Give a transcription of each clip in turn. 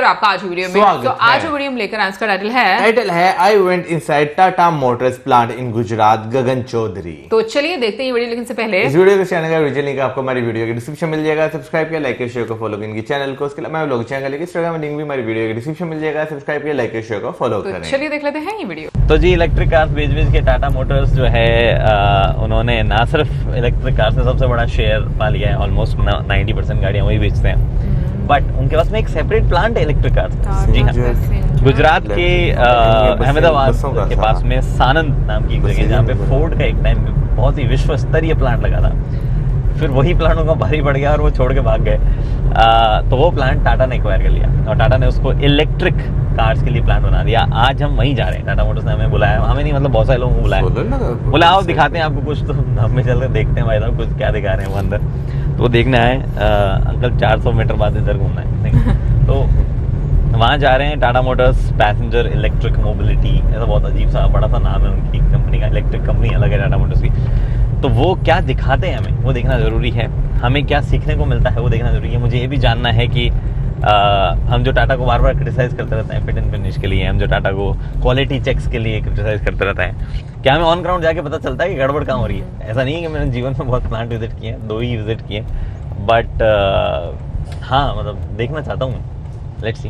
और आपका आज वीडियो में। तो आज वीडियो में लेकर आंसर का टाइटल है I went inside Tata motors plant in Gujarat, Gagan Chaudhary. तो चलिए देखते हैं वीडियो, लेकिन से पहले इस वीडियो को चैनल का वीडियो लिंक आपको हमारी वीडियो के डिस्क्रिप्शन मिल जाएगा, सब्सक्राइब किया, लाइक किया, शेयर को फॉलो करेंगे चैनल को। उसके अलावा लोग चैनल के इंस्टाग्राम लिंक भी हमारी वीडियो के डिस्क्रिप्शन मिल जाएगा, सब्सक्राइब किया, लाइक किया, शेयर को फॉलो करें। चलिए देख लेते हैं ये वीडियो। तो जी इलेक्ट्रिक कार्स बेच के टाटा मोटर्स जो है उन्होंने ना सिर्फ इलेक्ट्रिक कार्स में सबसे बड़ा शेयर पा लिया है, ऑलमोस्ट 90% गाड़ियां वही बेचते हैं, बट उनके पास में एक सेपरेट प्लांट है इलेक्ट्रिक कार्स। जी हाँ, गुजरात के अहमदाबाद के पास में सानंद नाम की एक जगह, जहाँ पे फोर्ड का एक टाइम बहुत ही विश्व स्तरीय प्लांट लगा था, फिर वही प्लांट उनको भारी पड़ गया और वो छोड़ के भाग गए। तो वो प्लांट टाटा ने एक्वायर कर लिया और टाटा ने उसको इलेक्ट्रिक कार्स के लिए प्लांट बना दिया। आज हम वहीं जा रहे हैं, टाटा मोटर्स ने हमें बुलाया, हमें नहीं मतलब बहुत सारे लोगों को बुलाया, बोला आओ दिखाते हैं आपको कुछ, तो हमें चल कर देखते हैं भाई साहब कुछ क्या दिखा रहे हैं वो अंदर। तो वो देखने आए, अंकल 400 मीटर बाद इधर घूमना है नहीं तो वहाँ जा रहे हैं। Tata Motors passenger electric mobility, ऐसा बहुत अजीब सा बड़ा सा नाम है उनकी कंपनी का, इलेक्ट्रिक कंपनी अलग है टाटा मोटर्स की। तो वो क्या दिखाते हैं हमें वो देखना ज़रूरी है, हमें क्या सीखने को मिलता है वो देखना ज़रूरी है। मुझे ये भी जानना है कि हम जो टाटा को बार बार क्रिटिसाइज़ करते रहते हैं फिट एंड फिनिश के लिए, हम जो टाटा को क्वालिटी चेक्स के लिए क्रिटिसाइज़ करते रहते हैं, क्या हमें ऑन ग्राउंड जाके पता चलता है कि गड़बड़ कहाँ हो रही है। ऐसा नहीं है कि मैंने जीवन में बहुत प्लांट विजिट किए हैं, 2 ही विजिट किए, बट हाँ मतलब देखना चाहता हूँ, लेट्स सी।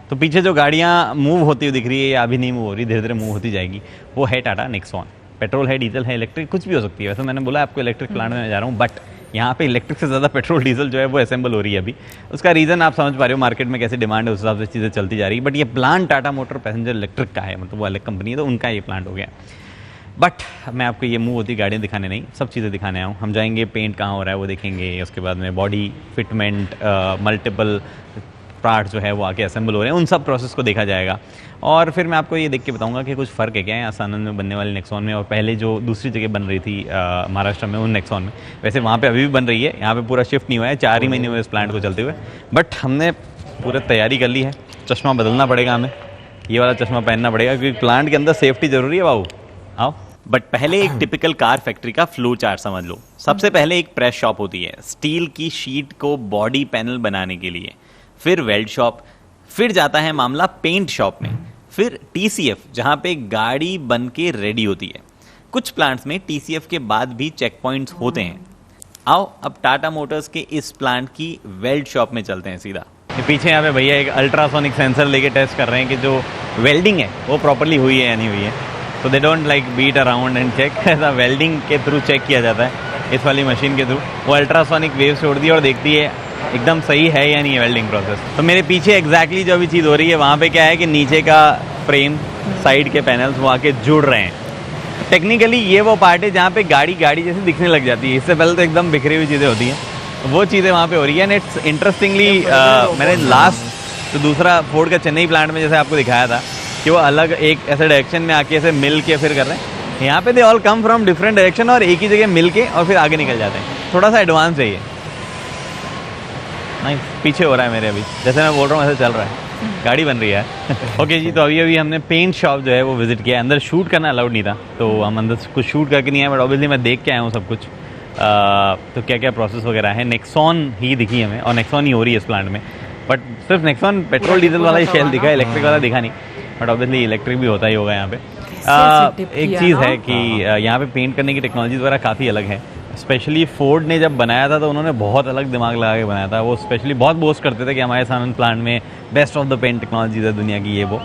तो पीछे जो गाड़ियाँ मूव होती हुई दिख रही है या अभी नहीं मूव हो रही, धीरे धीरे मूव होती जाएगी, वो है टाटा नेक्सॉन। पेट्रोल है, डीजल है, इलेक्ट्रिक कुछ भी हो सकती है। वैसे मैंने बोला आपको इलेक्ट्रिक प्लांट में जा रहा हूँ, बट यहाँ पे इलेक्ट्रिक से ज़्यादा पेट्रोल डीजल जो है वो असेंबल हो रही है अभी। उसका रीज़न आप समझ पा रहे हो, मार्केट में कैसी डिमांड है उस हिसाब से चीज़ें चलती जा रही है। बट ये plant Tata motor passenger electric का है, मतलब वो अलग कंपनी है तो उनका ये प्लांट हो गया। बट मैं आपको ये मूव होती गाड़ियाँ दिखाने नहीं, सब चीज़ें दिखाने आऊँ। हम जाएंगे, पेंट कहाँ हो रहा है वो देखेंगे, उसके बाद में बॉडी फिटमेंट, मल्टीपल पार्ट जो है वो आके असेंबल हो रहे हैं, उन सब प्रोसेस को देखा जाएगा। और फिर मैं आपको ये देख के बताऊंगा कि कुछ फ़र्क है क्या है सानंद में बनने वाली नेक्सॉन में और पहले जो दूसरी जगह बन रही थी महाराष्ट्र में उन नेक्सॉन में। वैसे वहाँ पे अभी भी बन रही है, यहाँ पे पूरा शिफ्ट नहीं हुआ है, 4 ही महीने हुए इस प्लांट को चलते हुए, बट हमने पूरी तैयारी कर ली है। चश्मा बदलना पड़ेगा हमें, ये वाला चश्मा पहनना पड़ेगा क्योंकि प्लांट के अंदर सेफ्टी ज़रूरी है बाबू, आओ। बट पहले एक टिपिकल कार फैक्ट्री का फ्लो चार्ट समझ लो। सबसे पहले एक प्रेस शॉप होती है स्टील की शीट को बॉडी पैनल बनाने के लिए, फिर वेल्ड शॉप, फिर जाता है मामला पेंट शॉप में, फिर टीसीएफ जहां पे गाड़ी बन के रेडी होती है। कुछ प्लांट्स में टीसीएफ के बाद भी चेक पॉइंट्स होते हैं। आओ अब टाटा मोटर्स के इस प्लांट की वेल्ड शॉप में चलते हैं सीधा। पीछे यहाँ पे भैया एक अल्ट्रासोनिक सेंसर लेके टेस्ट कर रहे हैं कि जो वेल्डिंग है वो प्रॉपर्ली हुई है या नहीं हुई है। तो they don't like beat around and check, ऐसा वेल्डिंग के थ्रू चेक किया जाता है इस वाली मशीन के थ्रू। वो अल्ट्रासोनिक वेव छोड़ती है और देखती है एकदम सही है या नहीं है वेल्डिंग प्रोसेस। तो मेरे पीछे एग्जैक्टली जो भी चीज़ हो रही है वहाँ पे क्या है कि नीचे का फ्रेम, साइड के पैनल्स वो आके जुड़ रहे हैं। टेक्निकली ये वो पार्ट है जहाँ पे गाड़ी जैसे दिखने लग जाती है, इससे पहले तो एकदम बिखरी हुई चीज़ें होती हैं, वो चीज़ें वहाँ पे हो रही है। एंड इट्स इंटरेस्टिंगली मैंने लास्ट तो दूसरा फोर्ड का चेन्नई प्लांट में जैसे आपको दिखाया था कि वो अलग एक ऐसे डायरेक्शन में आके ऐसे मिल के फिर कर रहे हैं, यहाँ पे they all come from different direction और एक ही जगह मिल के और फिर आगे निकल जाते हैं। थोड़ा सा एडवांस है ये, नहीं पीछे हो रहा है मेरे अभी, जैसे मैं बोल रहा हूँ ऐसे चल रहा है, गाड़ी बन रही है। ओके जी, तो अभी हमने पेंट शॉप जो है वो विजिट किया। अंदर शूट करना अलाउड नहीं था तो हम अंदर कुछ शूट करके नहीं आए, बट ऑब्वियसली मैं देख के आया हूँ सब कुछ। तो क्या क्या प्रोसेस वगैरह है, नेक्सॉन ही दिखी हमें और नेक्सॉन ही हो रही है इस प्लांट में, बट सिर्फ नेक्सॉन पेट्रोल डीजल वाला ही शेल दिखा है, इलेक्ट्रिक वाला दिखा नहीं, बट ऑब्वियसली इलेक्ट्रिक भी होता ही होगा यहाँ पे। एक चीज़ है कि यहाँ पे पेंट करने की टेक्नोलॉजी वगैरह काफ़ी अलग है। स्पेशली फोर्ड ने जब बनाया था तो उन्होंने बहुत अलग दिमाग लगा के बनाया था। वो स्पेशली बहुत बोस्ट करते थे कि हमारे सानंद प्लांट में best of the paint technologies है दुनिया की, ये वो।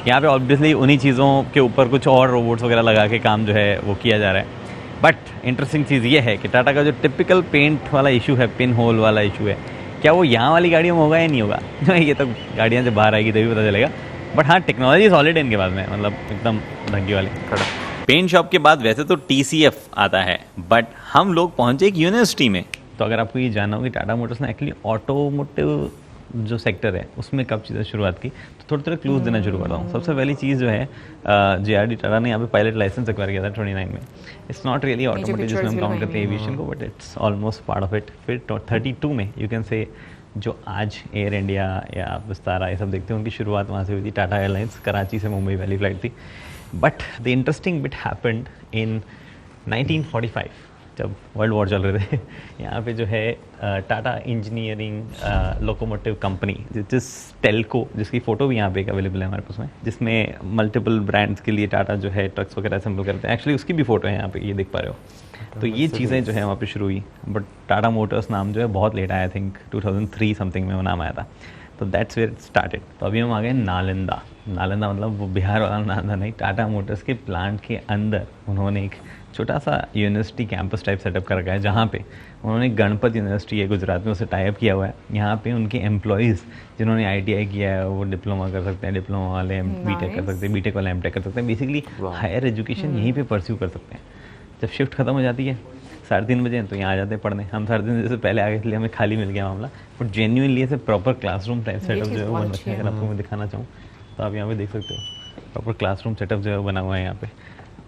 यहाँ पे ऑब्वियसली उन्हीं चीज़ों के ऊपर कुछ और रोबोट्स वगैरह लगा के काम जो है वो किया जा रहा है। बट इंटरेस्टिंग चीज़ ये है कि टाटा का जो टिपिकल पेंट वाला इशू है, पिन होल वाला इशू है, क्या वो यहाँ वाली गाड़ियों में होगा या नहीं होगा ये तो गाड़ियाँ जब बाहर आएगी तभी पता चलेगा। बट हाँ, टेक्नोलॉजी सॉलिड है इनके पास में, मतलब एकदम धंगी वाली खड़ा। पेंट शॉप के बाद वैसे तो टीसीएफ आता है, बट हम लोग पहुंचे एक यूनिवर्सिटी में। तो अगर आपको ये जानना हो कि टाटा मोटर्स ने एक्चुअली ऑटोमोटिव जो सेक्टर है उसमें कब चीज़ें शुरुआत की, तो थोड़े थोड़े क्लूज देना शुरू करता हूँ। सबसे पहली चीज़ जो है, जेआरडी टाटा ने यहाँ पे पायलट लाइसेंस एक्वायर किया था 29 में। इट्स नॉट रियली ऑटोमोटिव जिसमें हम काउंट करते हैं एविएशन को, but it's almost part of it. फिर 32 में यू कैन से जो आज एयर इंडिया या विस्तारा ये सब देखते हैं उनकी शुरुआत वहाँ से हुई थी। टाटा एयरलाइंस कराची से मुंबई वाली फ्लाइट थी। But the interesting bit happened in 1945 जब वर्ल्ड वॉर चल रहे थे। यहाँ पे जो है टाटा इंजीनियरिंग लोकोमोटिव कंपनी जिस टेल्को, जिसकी फ़ोटो भी यहाँ पे अवेलेबल है हमारे पास में, जिसमें मल्टीपल ब्रांड्स के लिए टाटा जो है ट्रक्स वगैरह असेंबल करते हैं। एक्चुअली उसकी भी फ़ोटो है यहाँ पे, ये देख पा रहे हो। तो ये चीज़ें जो है वहाँ पे शुरू हुई, बट टाटा मोटर्स नाम जो है बहुत लेट आया, आई थिंक 2003 समथिंग में वो नाम आया था। तो दैट्स वेयर इट स्टार्टेड। तो अभी हम आ गए नालंदा। नालंदा मतलब वो बिहार वाला नालंदा नहीं, टाटा मोटर्स के प्लांट के अंदर उन्होंने एक छोटा सा यूनिवर्सिटी कैंपस टाइप सेटअप कर रखा है, जहाँ पे उन्होंने गणपत यूनिवर्सिटी है गुजरात में, उससे टाई अप किया हुआ है। यहाँ पे उनके एम्प्लॉयज़ जिन्होंने ITI किया है वो डिप्लोमा कर सकते हैं, डिप्लोमा वाले बीटेक कर सकते हैं, बीटेक वाले एमटेक कर सकते हैं। बेसिकली हायर एजुकेशन यहीं पे परस्यू कर सकते हैं। जब शिफ्ट खत्म हो जाती है 3:30 बजे तो यहाँ आ जाते हैं पढ़ने। हम 3:30 बजे से पहले आ गए इसलिए हमें खाली मिल गया मामला, बट जेन्युइनली ऐसे प्रॉपर क्लासरूम टाइप सेटअप जो है वो बन रखा है। अगर आपको मैं दिखाना चाहूँ तो आप यहाँ पे देख सकते हो, प्रॉपर क्लासरूम सेटअप जो है वो बना हुआ है यहाँ पे।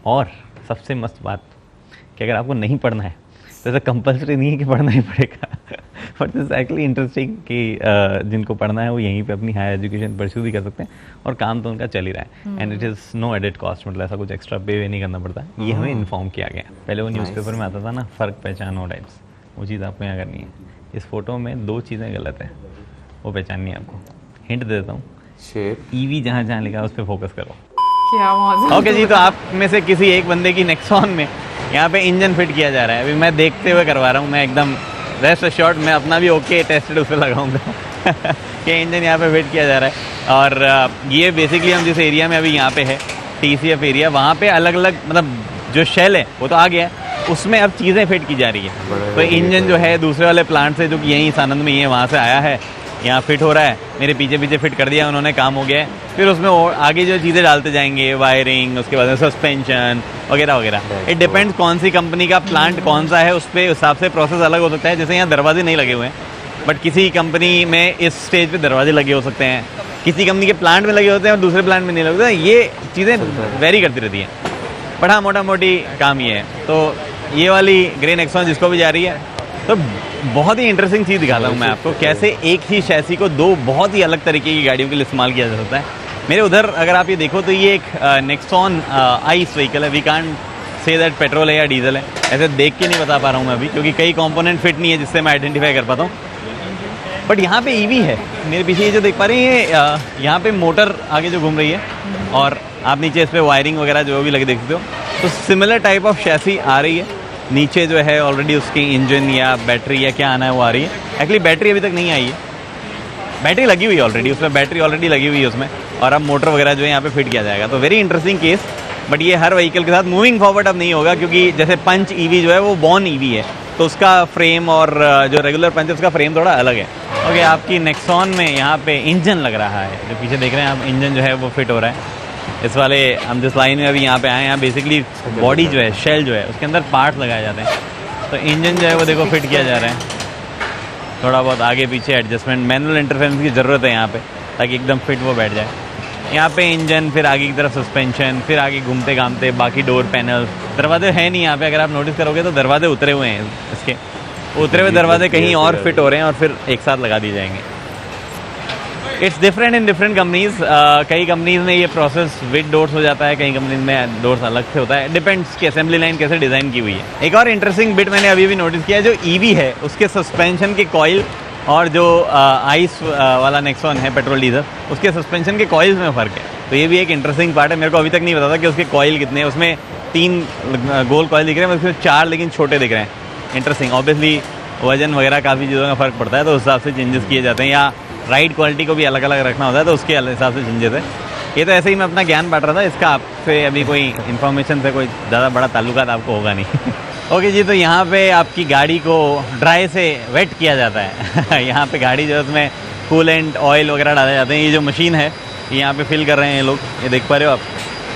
और सबसे मस्त बात कि अगर आपको नहीं पढ़ना है तो ऐसा कंपल्सरी नहीं है कि पढ़ना ही पड़ेगा, बट इट्स एक्चुअली इंटरेस्टिंग कि जिनको पढ़ना है वो यहीं पे अपनी हायर एजुकेशन परस्यू भी कर सकते हैं, और काम तो उनका चल ही रहा है। And it is no added cost, मतलब ऐसा कुछ एक्स्ट्रा पे नहीं करना पड़ता। ये हमें इन्फॉर्म किया गया। पहले वो न्यूज़पेपर में आता था ना, फ़र्क पहचानो टाइप्स, वो चीज़ आपको यहाँ करनी है। इस फोटो में 2 चीज़ें गलत है, वो पहचाननी है आपको। हिंट दे देता हूँ, EV जहाँ जहाँ लिखा है उस पर फोकस करो। क्या मजा। ओके जी, तो आप में से किसी एक बंदे की नेक्सॉन में यहाँ पे इंजन फिट किया जा रहा है। अभी मैं देखते हुए करवा रहा हूँ, मैं एकदम रेस्ट अश्योर्ड, मैं अपना भी ओके टेस्टेड उस पर लगाऊंगा कि इंजन यहाँ पे फिट किया जा रहा है। और ये बेसिकली हम जिस एरिया में अभी यहाँ पे है, TCF एरिया, वहाँ पे अलग अलग मतलब जो शेल है वो तो आ गया है, उसमें अब चीज़ें फिट की जा रही है। तो इंजन जो है दूसरे वाले प्लांट से, जो कि यहीं सानंद में ही है, वहाँ से आया है, यहाँ फिट हो रहा है। मेरे पीछे पीछे फिट कर दिया उन्होंने, काम हो गया है। फिर उसमें और आगे जो चीज़ें डालते जाएंगे, वायरिंग, उसके बाद सस्पेंशन वगैरह वगैरह। इट डिपेंड्स कौन सी कंपनी का प्लांट कौन सा है, उस पर हिसाब से प्रोसेस अलग हो सकता है। जैसे यहाँ दरवाजे नहीं लगे हुए हैं, बट किसी कंपनी में इस स्टेज पे दरवाजे लगे हो सकते हैं, किसी कंपनी के प्लांट में लगे होते हैं और दूसरे प्लांट में नहीं लगे होते हैं। ये चीज़ें वेरी करती रहती हैं, बट हाँ मोटा मोटी काम ये है। तो ये वाली ग्रे नेक्सॉन जिसको भी जा रही है, तो बहुत ही इंटरेस्टिंग चीज़ दिखाता हूँ मैं आपको, कैसे एक ही शैसी को 2 बहुत ही अलग तरीके की गाड़ियों के लिए इस्तेमाल किया जा सकता है। मेरे उधर अगर आप ये देखो तो ये एक नेक्सॉन आइस व्हीकल है। We can't say that petrol है या डीजल है, ऐसे देख के नहीं बता पा रहा हूँ मैं अभी, क्योंकि कई कंपोनेंट फिट नहीं है जिससे मैं आइडेंटिफाई कर पाता हूँ। बट यहाँ पे EV है। मेरे पीछे ये जो देख पा रहे हैं, ये यहाँ पे मोटर आगे जो घूम रही है, और आप नीचे इस पर वायरिंग वगैरह जो भी लगे देख सकते हो। तो सिमिलर टाइप ऑफ शैसी आ रही है। नीचे जो है ऑलरेडी उसकी इंजन या बैटरी या क्या आना है वो आ रही है। एक्चुअली बैटरी अभी तक नहीं आई है, बैटरी लगी हुई है ऑलरेडी, उसमें बैटरी ऑलरेडी लगी हुई है उसमें, और अब मोटर वगैरह जो है यहाँ पे फिट किया जाएगा। तो वेरी इंटरेस्टिंग केस। बट ये हर व्हीकल के साथ मूविंग फॉरवर्ड अब नहीं होगा, क्योंकि जैसे पंच EV जो है वो बॉर्न EV है, तो उसका फ्रेम और जो रेगुलर पंच है उसका फ्रेम थोड़ा अलग है। ओके, आपकी नेक्सॉन में यहाँ पे इंजन लग रहा है, जो पीछे देख रहे हैं आप, इंजन जो है वो फिट हो रहा है। इस वाले हम जिस लाइन में अभी यहाँ पे आए हैं, यहाँ बेसिकली बॉडी जो है, शेल जो है, उसके अंदर पार्ट्स लगाए जाते हैं। तो इंजन जो है वो देखो फिट किया जा रहा है। थोड़ा बहुत आगे पीछे एडजस्टमेंट, मैनुअल इंटरफेरेंस की ज़रूरत है यहाँ पे, ताकि एकदम फिट वो बैठ जाए। यहाँ पे इंजन, फिर आगे की तरफ सस्पेंशन, फिर आगे घूमते घामते बाकी डोर पैनल। दरवाजे हैं नहीं यहाँ पे, अगर आप नोटिस करोगे तो दरवाजे उतरे हुए हैं। इसके उतरे हुए दरवाजे कहीं और फिट हो रहे हैं और फिर एक साथ लगा दिए जाएंगे। It's different in different companies. कई कंपनीज में ये प्रोसेस विद डोर्स हो जाता है, कई कंपनीज में डोर्स अलग से होता है। डिपेंड्स कि असेंबली लाइन कैसे डिज़ाइन की हुई है। एक और इंटरेस्टिंग बिट मैंने अभी भी नोटिस किया है, जो EV है उसके सस्पेंशन के कॉइल और जो आइस वाला नेक्सॉन है पेट्रोल डीजल, उसके सस्पेंशन के कॉइल्स में फ़र्क है। तो ये भी एक इंटरेस्टिंग पार्ट है। मेरे को अभी तक नहीं पता था कि उसके कॉइल कितने हैं। उसमें 3 गोल कॉइल दिख रहे हैं, उसमें 4 लेकिन छोटे दिख रहे हैं। इंटरेस्टिंग। ऑब्वियसली वजन वगैरह काफ़ी चीज़ों का फ़र्क पड़ता है, तो उस हिसाब से चेंजेस किए जाते हैं, या राइड क्वालिटी को भी अलग अलग रखना होता है, तो उसके हिसाब से चेंजेस है। ये तो ऐसे ही मैं अपना ज्ञान बांट रहा था, इसका आपसे अभी कोई इन्फॉर्मेशन से कोई ज़्यादा बड़ा ताल्लुकात आपको होगा नहीं। ओके जी, तो यहाँ पे आपकी गाड़ी को ड्राई से वेट किया जाता है। यहाँ पे गाड़ी जो है उसमें कूलेंट, ऑयल वगैरह डाले जाते हैं। ये जो मशीन है ये यहाँ पे फिल कर रहे हैं ये लोग, ये देख पा रहे हो आप,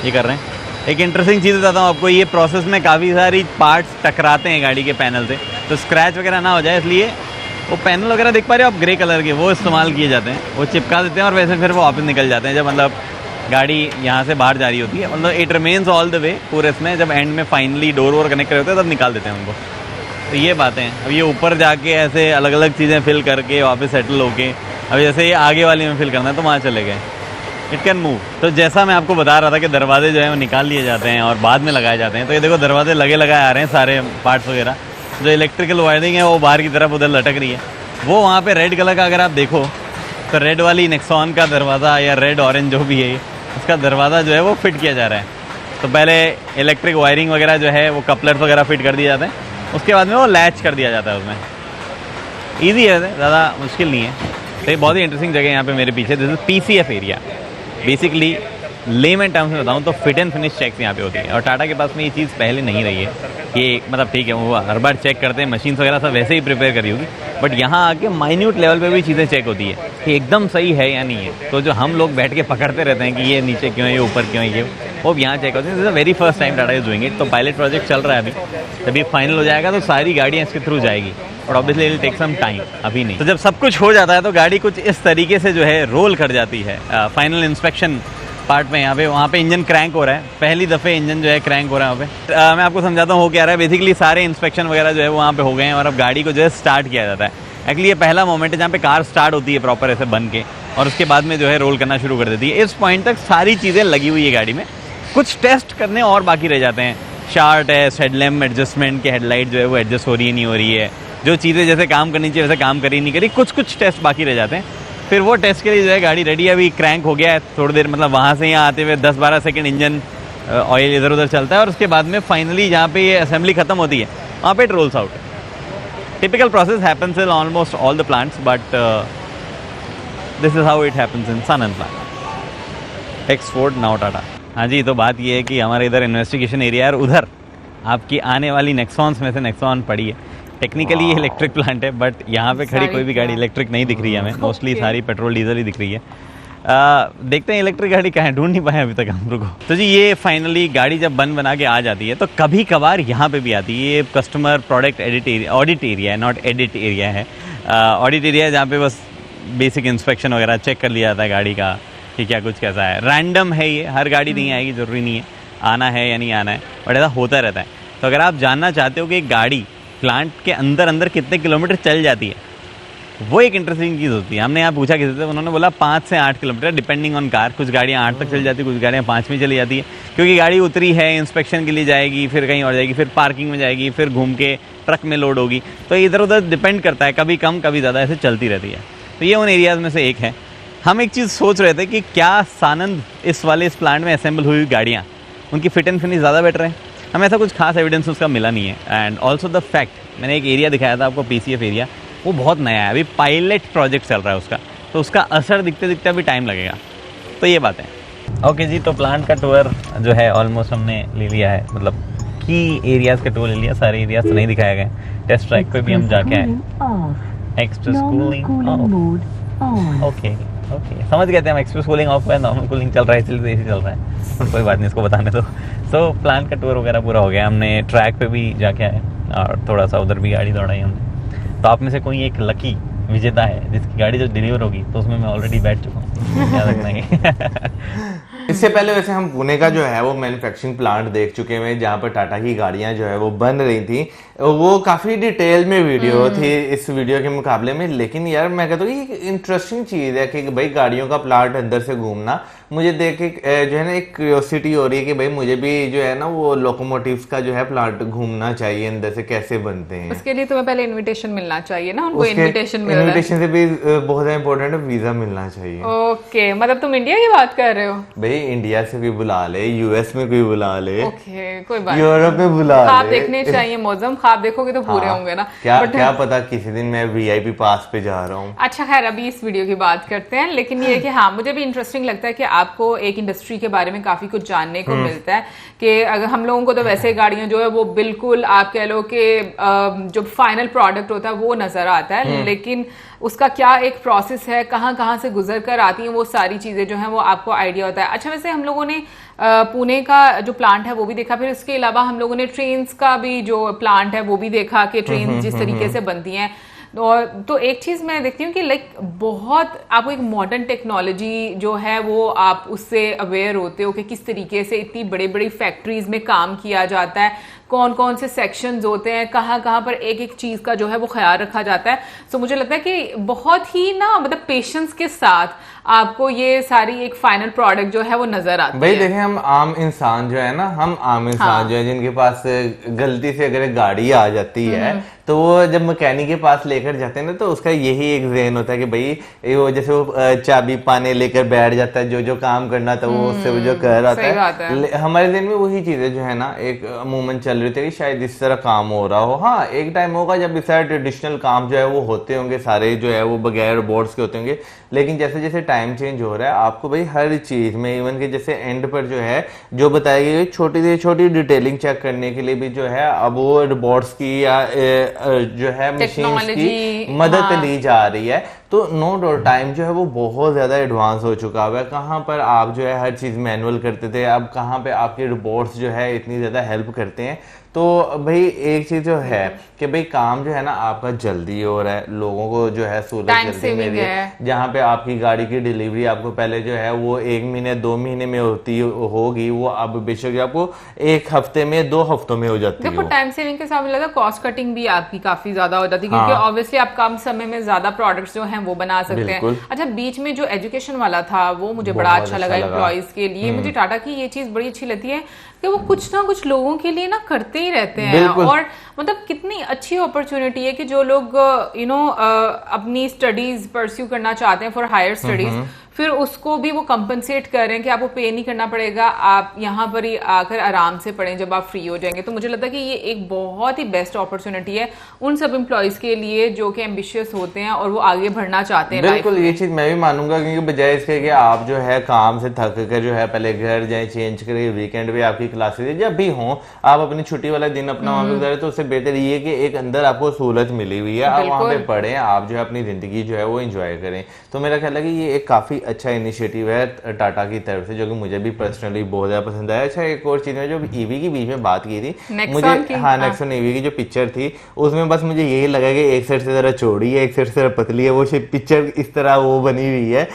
ये कर रहे हैं। एक इंटरेस्टिंग चीज़ बताता हूँ आपको, ये प्रोसेस में काफ़ी सारी पार्ट्स टकराते हैं गाड़ी के पैनल से, तो स्क्रैच वगैरह ना हो जाए इसलिए वो पैनल वगैरह देख पा रहे हो आप ग्रे कलर के, वो इस्तेमाल किए जाते हैं। वो चिपका देते हैं और वैसे फिर वो वापस निकल जाते हैं जब मतलब गाड़ी यहाँ से बाहर जा रही होती है। मतलब it remains all the way पूरे इसमें, जब एंड में फाइनली डोर वोर कनेक्ट होते हैं तब निकाल देते हैं उनको। तो ये बातें हैं। अब ये ऊपर जाके ऐसे अलग अलग चीज़ें फिल करके वापस सेटल होके, अब जैसे ये आगे वाली में फिल करना है तो वहाँ चले गए। It can move. तो जैसा मैं आपको बता रहा था कि दरवाजे जो है वो निकाल लिए जाते हैं और बाद में लगाए जाते हैं, तो ये देखो दरवाजे लगे लगाए आ रहे हैं सारे पार्ट्स वगैरह। जो इलेक्ट्रिकल वायरिंग है वो बाहर की तरफ उधर लटक रही है। वो वहाँ पे रेड कलर का अगर आप देखो तो रेड वाली नेक्सॉन का दरवाज़ा या रेड ऑरेंज जो भी है उसका दरवाज़ा जो है वो फिट किया जा रहा है। तो पहले इलेक्ट्रिक वायरिंग वगैरह जो है वो कपलर्स वगैरह फिट कर दिए जाते हैं, उसके बाद में वो लैच कर दिया जाता है उसमें। ईजी है, ज़्यादा मुश्किल नहीं है। तो ये बहुत ही इंटरेस्टिंग जगह है यहाँ पे मेरे पीछे। This is PCF area. Basically lemon terms में बताऊँ तो फिट एंड फिनिश चेक्स यहाँ पे होती है और टाटा के पास में ये चीज़ पहले नहीं रही है। ये मतलब ठीक है वो हर बार चेक करते हैं, मशीन्स वगैरह सब वैसे ही प्रिपेयर करी होगी, बट यहाँ आके माइन्यूट लेवल पे भी चीज़ें चेक होती है कि एकदम सही है या नहीं है। तो जो हम लोग बैठ के पकड़ते रहते हैं कि ये नीचे क्यों है, ये ऊपर क्यों है, ये वो यहाँ चेक होते हैं। This is the very first time Tata is doing it. तो पायलट प्रोजेक्ट चल रहा है अभी, जब फाइनल हो जाएगा तो सारी गाड़ियाँ इसके थ्रू जाएगी और obviously it will take some time, अभी नहीं। तो जब सब कुछ हो जाता है तो गाड़ी कुछ इस तरीके से जो है रोल कर जाती है। फाइनल इंस्पेक्शन पार्ट में यहाँ पे वहाँ पे इंजन क्रैंक हो रहा है, पहली दफ़े इंजन जो है क्रैंक हो रहा है वहाँ पे। मैं आपको समझाता हूँ हो क्या रहा है। बेसिकली सारे इंस्पेक्शन वगैरह जो है वो वहाँ पे हो गए हैं और अब गाड़ी को जो है स्टार्ट किया जाता है। एक्चुअली ये पहला मोमेंट है जहाँ पे कार स्टार्ट होती है प्रॉपर ऐसे बन के और उसके बाद में जो है रोल करना शुरू कर देती है। इस पॉइंट तक सारी चीज़ें लगी हुई है गाड़ी में, कुछ टेस्ट करने और बाकी रह जाते हैं। शार्ट है, हेडलैम्प एडजस्टमेंट के हेडलाइट जो है वो एडजस्ट हो रही है नहीं हो रही है, जो चीज़ें जैसे काम करनी चाहिए वैसे काम करी नहीं करी, कुछ टेस्ट बाकी रह जाते हैं। फिर वो टेस्ट के लिए जो है गाड़ी रेडी है। अभी क्रैंक हो गया है थोड़ी देर, मतलब वहाँ से यहाँ आते हुए 10-12 सेकंड इंजन ऑयल इधर उधर चलता है और उसके बाद में फाइनली जहाँ पे ये असेंबली खत्म होती है वहाँ पे it roles out. Typical process happens in almost all the plants, but this is how it happens in Sanand plant. Export now Tata. हाँ जी, तो बात ये है कि हमारे इधर इन्वेस्टिगेशन एरिया है और उधर आपकी आने वाली नेक्सॉन्स में से नेक्सॉन पड़ी है। टेक्निकली ये इलेक्ट्रिक प्लांट है, बट यहाँ पे खड़ी कोई भी गाड़ी इलेक्ट्रिक नहीं दिख रही है हमें, मोस्टली सारी पेट्रोल डीजल ही दिख रही है। देखते हैं इलेक्ट्रिक गाड़ी कहाँ है, ढूंढ नहीं पाए अभी तक हम लोग को। तो जी ये फाइनली गाड़ी जब बना के आ जाती है तो कभी कभार यहाँ पे भी आती है। ये कस्टमर प्रोडक्ट ऑडिट एरिया है, नॉट एडिट एरिया है। ऑडिट एरिया है जहाँ पे बस बेसिक इंस्पेक्शन वगैरह चेक कर लिया जाता है गाड़ी का कि क्या कुछ कैसा है। रैंडम है ये, हर गाड़ी नहीं आएगी, ज़रूरी नहीं है आना है या नहीं आना है, बट ऐसा होता रहता है। तो अगर आप जानना चाहते हो कि एक गाड़ी प्लांट के अंदर कितने किलोमीटर चल जाती है, वो एक इंटरेस्टिंग चीज़ होती है। हमने यहाँ पूछा किसी से, उन्होंने बोला 5 से 8 किलोमीटर डिपेंडिंग ऑन कार। कुछ गाड़ियाँ 8 तक चल जाती है, कुछ गाड़ियाँ 5 में चली जाती है, क्योंकि गाड़ी उतरी है, इंस्पेक्शन के लिए जाएगी, फिर कहीं और जाएगी, फिर पार्किंग में जाएगी, फिर घूम के ट्रक में लोड होगी। तो इधर उधर डिपेंड करता है, कभी कम कभी ज़्यादा ऐसे चलती रहती है। तो ये उन एरियाज़ में से एक है। हम एक चीज़ सोच रहे थे कि क्या सानंद इस प्लांट में असेंबल हुई गाड़ियाँ उनकी फिट एंड फिनिश ज़्यादा बेटर है। हमें ऐसा कुछ खास एविडेंस उसका मिला नहीं है। एंड ऑल्सो द फैक्ट, मैंने एक एरिया दिखाया था आपको PCF एरिया, वो बहुत नया है, अभी पायलट प्रोजेक्ट चल रहा है उसका, तो उसका असर दिखते दिखते अभी टाइम लगेगा। तो ये बात है। ओके जी, तो प्लांट का टूर जो है ऑलमोस्ट हमने ले लिया है, मतलब की एरियाज़ का टूर ले लिया, सारे एरियाज तो नहीं दिखाए गए। टेस्ट ट्रैक पे भी हम जाके आए। एक्सप्रेस कूलिंग ओके समझ गए थे हम, एक्सप्रेस कूलिंग ऑफ है, नॉर्मल कूलिंग चल रहा है, इसलिए AC चल रहा है। कोई बात नहीं, इसको बताने दो। तो प्लांट का टूर वगैरह पूरा हो गया, हमने ट्रैक पे भी जाके आए और थोड़ा सा उधर भी गाड़ी दौड़ाई हमने। तो आप में से कोई एक लकी विजेता है जिसकी गाड़ी जो डिलीवर होगी तो उसमें मैं ऑलरेडी बैठ चुका हूँ, याद रखना है। इससे पहले वैसे हम पुणे का जो है वो मैन्युफैक्चरिंग प्लांट देख चुके हैं, जहाँ पर टाटा की गाड़ियां जो है वो बन रही थी। वो काफी डिटेल में वीडियो थी इस वीडियो के मुकाबले में, लेकिन यार मैं कहता हूँ ये इंटरेस्टिंग चीज है कि भाई गाड़ियों का प्लांट अंदर से घूमना मुझे देख के जो है ना एक क्यूरियोसिटी हो रही है कि भाई मुझे भी जो है ना वो लोकोमोटिव्स का जो है प्लांट घूमना चाहिए, अंदर से कैसे बनते हैं। उसके लिए तुम्हें पहले इनविटेशन मिलना चाहिए ना, उनको इनविटेशन से भी बहुत इंपॉर्टेंट है, वीजा मिलना चाहिए। ओके, मतलब तुम इंडिया की बात कर रहे हो? भाई इंडिया से भी बुला ले, US में कोई बुला ले, ओके कोई बात, यूरोप में बुला ले। ख्वाब देखने चाहिए मौजम, ख्वाब देखोगे तो पूरे होंगे ना। क्या पता किसी दिन मैं VIP पास पे जा रहा हूँ। अच्छा खैर, अभी इस वीडियो की बात करते हैं, लेकिन ये कि हाँ मुझे भी इंटरेस्टिंग लगता है कि आपको एक इंडस्ट्री के बारे में काफी कुछ जानने को मिलता है। कि अगर हम लोगों को तो वैसे गाड़ियां जो है वो बिल्कुल आप कह लो कि जो फाइनल प्रोडक्ट होता है वो नजर आता है, लेकिन उसका क्या एक प्रोसेस है, कहाँ कहाँ से गुजर कर आती हैं वो सारी चीजें जो हैं वो आपको आइडिया होता है। अच्छा, वैसे हम लोगों ने पुणे का जो प्लांट है वो भी देखा, फिर इसके अलावा हम लोगों ने ट्रेन्स का भी जो प्लांट है वो भी देखा कि ट्रेन जिस तरीके से बनती हैं। तो एक चीज मैं देखती हूँ कि लाइक बहुत आपको एक मॉडर्न टेक्नोलॉजी जो है वो आप उससे अवेयर होते हो कि किस तरीके से इतनी बड़ी बड़ी फैक्ट्रीज में काम किया जाता है, कौन कौन से सेक्शंस होते हैं, कहाँ कहाँ पर एक एक चीज का जो है वो ख्याल रखा जाता है। सो मुझे लगता है कि बहुत ही ना मतलब पेशेंस के साथ आपको ये सारी एक फाइनल प्रोडक्ट जो है वो नजर आती भाई है। देखें, हम आम इंसान जो है ना, हम आम इंसान जो है जिनके पास गलती से अगर एक गाड़ी आ जाती है तो वो जब मैकेनिक के पास लेकर जाते हैं ना, तो उसका यही एक ज़हन होता है कि भाई वो जैसे वो चाबी पाने लेकर बैठ जाता है, जो जो काम करना था वो उससे वो जो कर रहा सही बात है। हमारे दिन में वही चीजें जो है ना एक अमूमन चल रही थी कि शायद इस तरह काम हो रहा हो। हाँ, एक टाइम होगा जब इस तरह ट्रेडिशनल काम जो है वो होते होंगे, सारे जो है वो बगैर रोबोट्स के होते होंगे। लेकिन जैसे जैसे टाइम चेंज हो रहा है, आपको भाई हर चीज में, इवन के जैसे एंड पर जो है जो बताई गई छोटी से छोटी डिटेलिंग चेक करने के लिए भी जो है अब वो रोबोट्स की या जो है मशीन्स की मदद ली जा रही है। तो नो डाउट टाइम जो है वो बहुत ज्यादा एडवांस हो चुका है। कहाँ पर आप जो है हर चीज मैनुअल करते थे, अब कहाँ पे आपके रोबोट्स जो है इतनी ज्यादा हेल्प करते हैं। तो भाई एक चीज जो है कि भाई काम जो है ना आपका जल्दी हो रहा है, लोगों को जो है सहूलत जल्दी मिल रही है। जहाँ पे आपकी गाड़ी की डिलीवरी आपको पहले जो है वो 1 महीने 2 महीने में होती होगी, वो अब बेशक आपको 1 हफ्ते में 2 हफ्तों में हो जाती है। देखो टाइम सेविंग के साथ लगता है कॉस्ट कटिंग भी आपकी काफी ज्यादा हो जाती है, क्योंकि ऑब्वियसली आप कम समय में ज्यादा प्रोडक्ट्स जो हैं वो बना सकते हैं। अच्छा, बीच में जो एजुकेशन वाला था वो मुझे बड़ा अच्छा लगा एम्प्लॉइज के लिए। मुझे टाटा की ये चीज बड़ी अच्छी लगती है कि वो कुछ ना कुछ लोगों के लिए ना करते ही रहते हैं, और मतलब कितनी अच्छी अपॉर्चुनिटी है कि जो लोग अपनी स्टडीज परस्यू करना चाहते हैं फॉर हायर स्टडीज, फिर उसको भी वो कंपनसेट कर रहे हैं कि आपको पे नहीं करना पड़ेगा, आप यहाँ पर ही आकर आराम से पढ़ें जब आप फ्री हो जाएंगे। तो मुझे लगता है कि ये एक बहुत ही बेस्ट अपॉर्चुनिटी है उन सब एम्प्लॉयज के लिए जो कि एम्बिशियस होते हैं और वो आगे बढ़ना चाहते हैं। बिल्कुल, ये चीज मैं भी मानूंगा, क्योंकि बजाय इसके कि आप जो है काम से थक कर जो है पहले घर जाए, चेंज करें, वीकेंड पे आपकी क्लासेस जब भी हो, आप अपनी छुट्टी वाला दिन अपना वहां पे गुजारे, तो उससे बेहतर ये कि एक अंदर आपको सहूलत मिली हुई है, आप वहां पे पढ़ें, आप जो है अपनी जिंदगी जो है वो एंजॉय करें। तो मेरा ख्याल है कि ये एक काफी अच्छा इनिशिएटिव है टाटा की तरफ से, जो कि मुझे भी पर्सनली बहुत ज्यादा पसंद आया। अच्छा, एक और चीज है जो ईवी की बीच में बात की थी मुझे, हाँ नेक्सॉन ईवी की जो पिक्चर थी उसमें बस मुझे यही लगा कि एक साइड से जरा चौड़ी है, एक साइड से जरा पतली है, वो पिक्चर इस तरह वो बनी हुई है।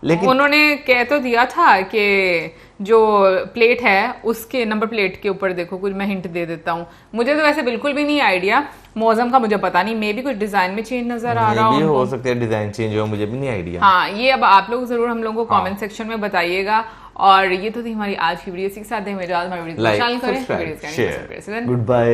लेकिन उन्होंने कह तो दिया था कि जो प्लेट है उसके नंबर प्लेट के ऊपर देखो, कुछ मैं हिंट दे देता हूँ, मुझे तो वैसे बिल्कुल भी नहीं आइडिया, मौसम का मुझे पता नहीं, मे भी कुछ डिजाइन में चेंज नजर आ रहा हो सकता है, डिजाइन चेंज हो, मुझे भी नहीं आइडिया। हाँ, ये अब आप लोग जरूर हम लोगों को कमेंट सेक्शन में बताइएगा। और ये तो थी हमारी आज की वीडियो, के साथ हमारी वीडियो गुड बाय।